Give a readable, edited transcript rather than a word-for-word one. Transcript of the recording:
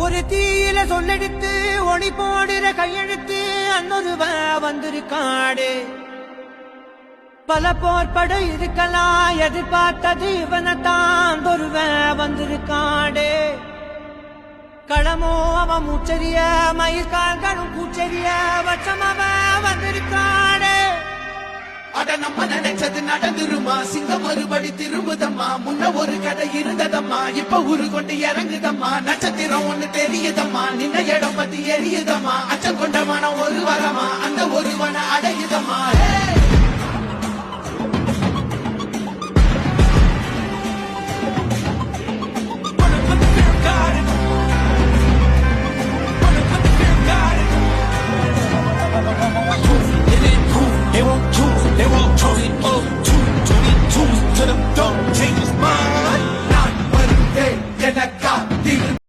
ஒரு தீயில சொல்லெடுத்து ஒளி போடுற கையெழுத்து அன்னொருவ வந்திருக்காடு பல போர்பட இருக்கலாம் எதிர்பார்த்தது இவனைத்தான் ஒருவ வந்திருக்காடு களமோ அவன் மூச்சரிய மயிர்கால்களும் கூச்சரிய வச்சம் அவன் வந்திருக்காடு அட நம்ம நினைச்சது நடந்துருமா சிங்கம் மறுபடி திரும்புதம்மா முன்ன ஒரு கதை இருந்ததம்மா இப்ப உரு கொண்டு இறங்குதம்மா நட்சத்திரம் ஒண்ணு தெரியுதம்மா நின்ன இடம் பத்தி எரியுதம்மா அச்சம் கொண்ட மனம் ஒரு வரமா அந்த ஒருவனை அடையுதம்மா